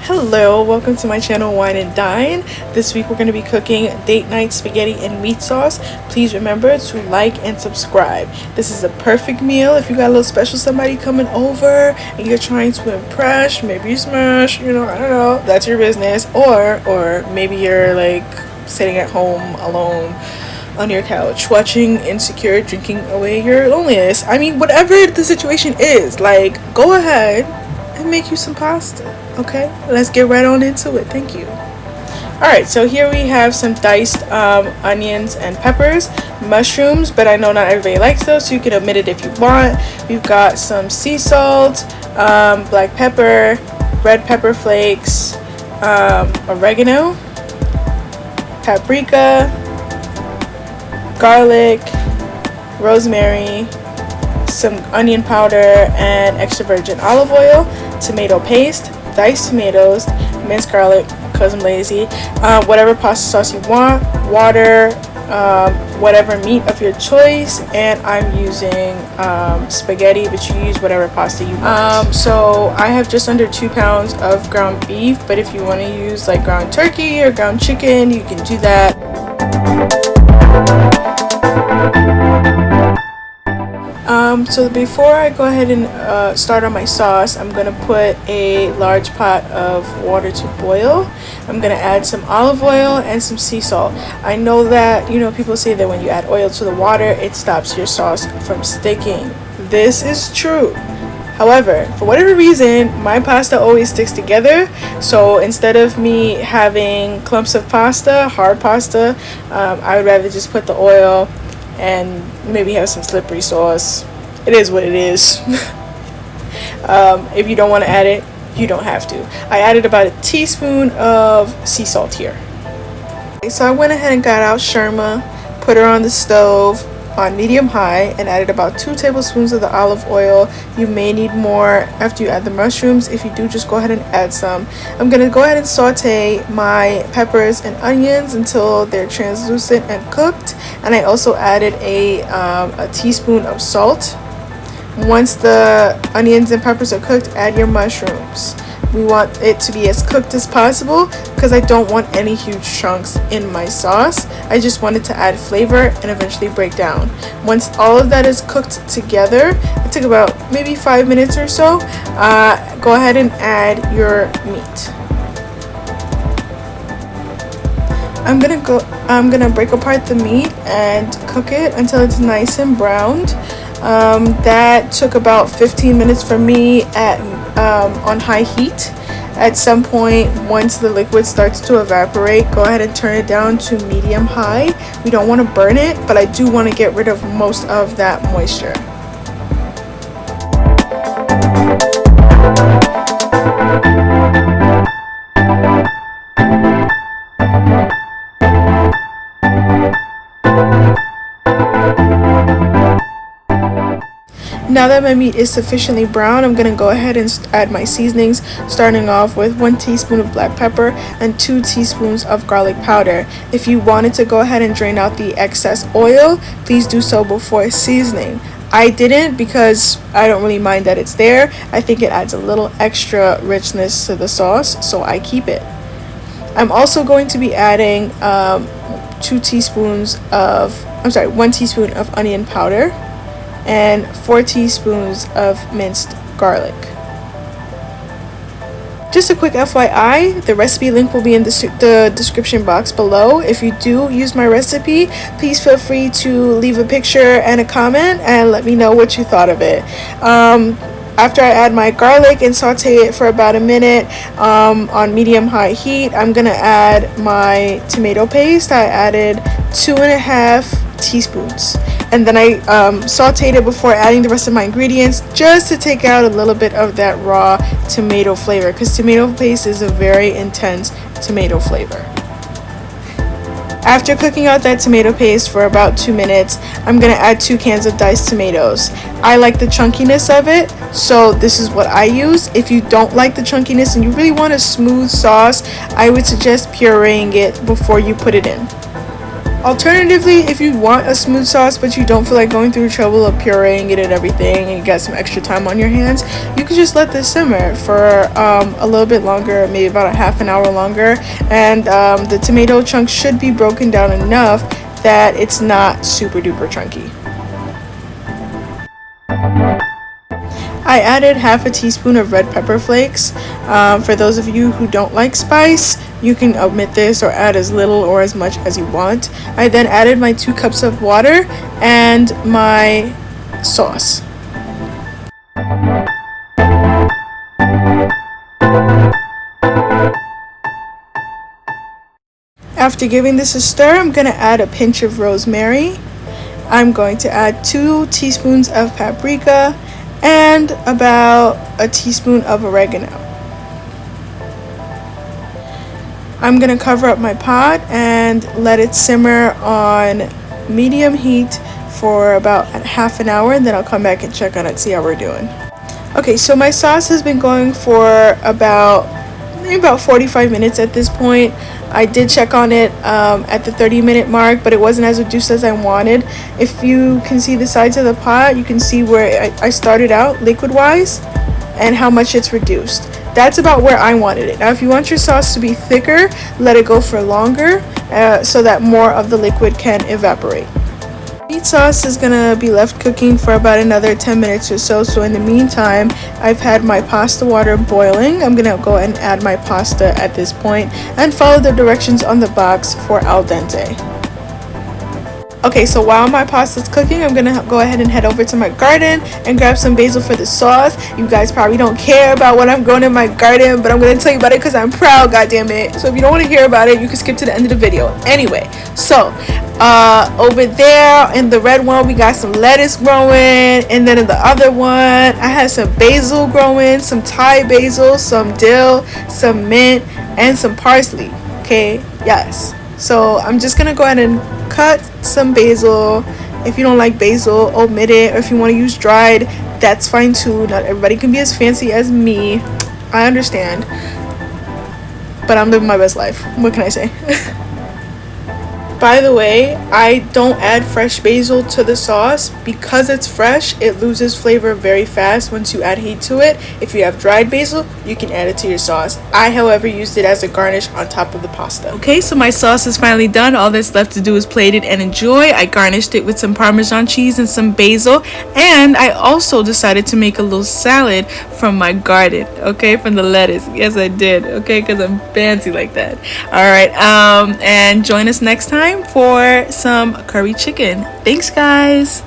Hello, welcome to my channel Wine and Dine. This week we're going to be cooking date night spaghetti and meat sauce. Please remember to like and subscribe. This is a perfect meal if you got a little special somebody coming over and you're trying to impress, maybe smash, I don't know, that's your business. Or maybe you're like sitting at home alone on your couch watching Insecure, drinking away your loneliness. I mean, whatever the situation is, like, go ahead and make you some pasta. Okay, let's get right on into it. Thank you. Alright, so here we have some diced onions and peppers, mushrooms, but I know not everybody likes those, so you can omit it if you want. We've got some sea salt, black pepper, red pepper flakes, oregano, paprika, garlic, rosemary, some onion powder, and extra virgin olive oil, tomato paste, diced tomatoes, minced garlic because I'm lazy, whatever pasta sauce you want, water, whatever meat of your choice, and I'm using spaghetti, but you use whatever pasta you want. So I have just under 2 pounds of ground beef, but if you want to use like ground turkey or ground chicken, you can do that. So before I go ahead and start on my sauce, I'm going to put a large pot of water to boil. I'm going to add some olive oil and some sea salt. I know that, people say that when you add oil to the water, it stops your sauce from sticking. This is true. However, for whatever reason, my pasta always sticks together. So instead of me having clumps of pasta, hard pasta, I would rather just put the oil and maybe have some slippery sauce. It is what it is. If you don't want to add it, you don't have to. I added about a teaspoon of sea salt here. So I went ahead and got out Sherma, put her on the stove on medium high, and added about 2 tablespoons of the olive oil. You may need more after you add the mushrooms. If you do, just go ahead and add some. I'm going to go ahead and saute my peppers and onions until they're translucent and cooked, and I also added a teaspoon of salt. Once the onions and peppers are cooked, add your mushrooms. We want it to be as cooked as possible because I don't want any huge chunks in my sauce. I just want it to add flavor and eventually break down. Once all of that is cooked together, it took about maybe 5 minutes or so, go ahead and add your meat. I'm gonna break apart the meat and cook it until it's nice and browned. That took about 15 minutes for me on high heat. At some point, once the liquid starts to evaporate, go ahead and turn it down to medium high. We don't want to burn it, but I do want to get rid of most of that moisture. Now that my meat is sufficiently brown, I'm going to go ahead and add my seasonings, starting off with 1 teaspoon of black pepper and 2 teaspoons of garlic powder. If you wanted to go ahead and drain out the excess oil, please do so before seasoning. I didn't because I don't really mind that it's there. I think it adds a little extra richness to the sauce, so I keep it. I'm also going to be adding 1 teaspoon of onion powder and 4 teaspoons of minced garlic. Just a quick FYI, the recipe link will be in the description box below. If you do use my recipe, please feel free to leave a picture and a comment and let me know what you thought of it. After I add my garlic and saute it for about a minute on medium-high heat, I'm going to add my tomato paste. I added 2.5 teaspoons. And then I sauteed it before adding the rest of my ingredients just to take out a little bit of that raw tomato flavor, because tomato paste is a very intense tomato flavor. After cooking out that tomato paste for about 2 minutes, I'm going to add 2 cans of diced tomatoes. I like the chunkiness of it, so this is what I use. If you don't like the chunkiness and you really want a smooth sauce, I would suggest pureeing it before you put it in. Alternatively, if you want a smooth sauce but you don't feel like going through the trouble of pureeing it and everything and you got some extra time on your hands, you can just let this simmer for a little bit longer, maybe about a half an hour longer, and the tomato chunks should be broken down enough that it's not super duper chunky. I added half a teaspoon of red pepper flakes. For those of you who don't like spice, you can omit this or add as little or as much as you want. I then added my 2 cups of water and my sauce. After giving this a stir, I'm going to add a pinch of rosemary. I'm going to add 2 teaspoons of paprika and about a teaspoon of oregano. I'm going to cover up my pot and let it simmer on medium heat for about half an hour, and then I'll come back and check on it, see how we're doing. Okay, so my sauce has been going for maybe about 45 minutes at this point. I did check on it at the 30-minute mark, but it wasn't as reduced as I wanted. If you can see the sides of the pot, you can see where I started out liquid-wise and how much it's reduced. That's about where I wanted it. Now, if you want your sauce to be thicker, let it go for longer so that more of the liquid can evaporate. Meat sauce is gonna be left cooking for about another 10 minutes or so. So in the meantime, I've had my pasta water boiling. I'm gonna go ahead and add my pasta at this point and follow the directions on the box for al dente. Okay, so while my pasta's cooking, I'm gonna go ahead and head over to my garden and grab some basil for the sauce. You guys probably don't care about what I'm growing in my garden, but I'm gonna tell you about it because I'm proud, goddammit. So if you don't want to hear about it, you can skip to the end of the video. Anyway, so over there in the red one, we got some lettuce growing, and then in the other one, I had some basil growing, some Thai basil, some dill, some mint, and some parsley. Okay, yes. So I'm just gonna go ahead and cut some basil. If you don't like basil, omit it, or if you want to use dried, that's fine too. Not everybody can be as fancy as me, I understand, but I'm living my best life. What can I say? By the way, I don't add fresh basil to the sauce because it's fresh. It loses flavor very fast once you add heat to it. If you have dried basil, you can add it to your sauce. I, however, used it as a garnish on top of the pasta. Okay, so my sauce is finally done. All that's left to do is plate it and enjoy. I garnished it with some Parmesan cheese and some basil, and I also decided to make a little salad from my garden, okay, from the lettuce. Yes, I did, okay, because I'm fancy like that. All right, and join us next time for some curry chicken. Thanks, guys.